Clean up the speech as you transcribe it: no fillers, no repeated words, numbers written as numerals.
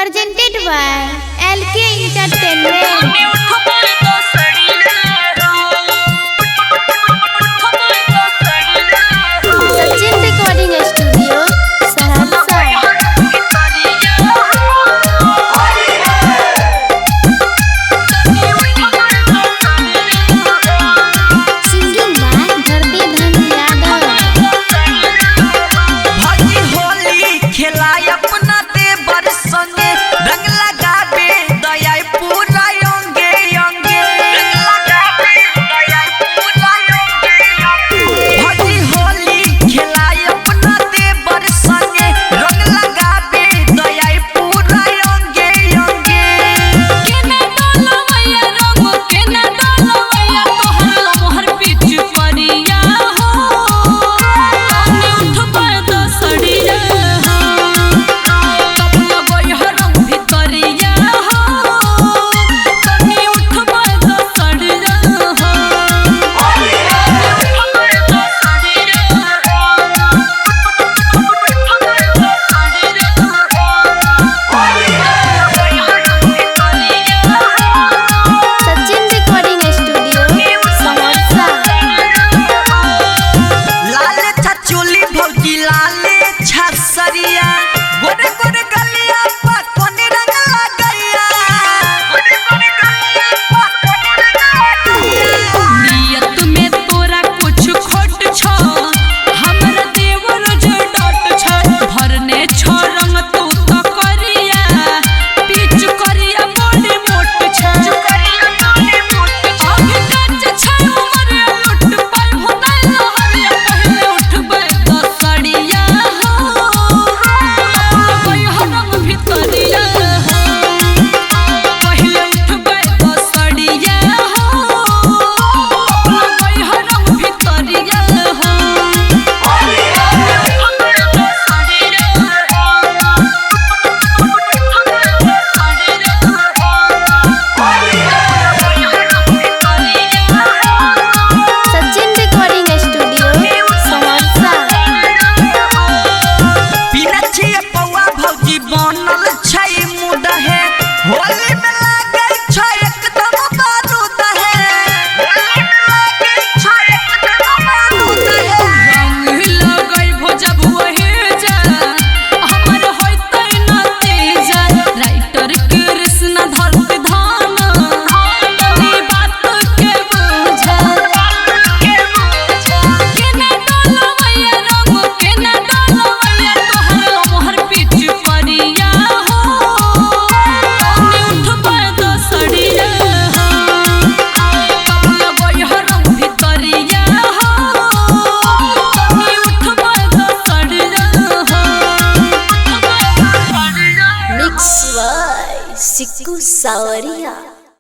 presented by LK Entertainment. Sachin Recording Studio, Saharsa. Singing by Dharti Dhan Yadav. भाई होली खेलाय अपना देवर संगे रंग लगाबे दया पूरा अंगे अंगे रंग लगाबे दया पूरा अंगे अंगे भाई होली खेलाय अपना देवर संगे रंग लगाबे दया पूरा अंगे अंगे केना डोलवैया रंग केना डोलवैया तोहर मोहर पीछ परिया हो तने उठबा द सड़िया हो लगै हरम भितरिया हो तने उठबा द सड़िया हो Sachin Recording Studio, Saharsa. लाले छचोली भौजी लाले छसरिया गोरे गोरे गलिया पा कोने रंग लगैया गोरे गोरे गलिया पा कोने रंग लगैया नियत में तोरा कुछ खोट छ हमरा देवर जो डट छ भरने छ रंग तू तो करिया पीछ करिया बड़े मोट छ करिया बड़े मोट छ अभी काच छ हमर लुट पाई होना लहरिया पहले उठबे द सड़िया हो लगै हरम भितरिया हो पहले उठबे द सड़िया हो लगै हरम भितरिया हो Sachin Recording Studio, Saharsa. पिनछी पौआ भौजी बनल छै मुड है होली में लागै छै एकदम बारूद है होली में लागै छै एकदम बारूद है रंग लगै भोजब वही जा हमर होइतै न तेजा राइटर कृष्ण धरती धान तनी बात के बुझा केना डोलवैया रंग केना डोलवैया तोहर मोहर पीछ परिया हो तनी उठबा द सड़िया हो लगै हरम भितरिया हो तनी उठबा द सड़िया हो Mix by Siku Sawaria.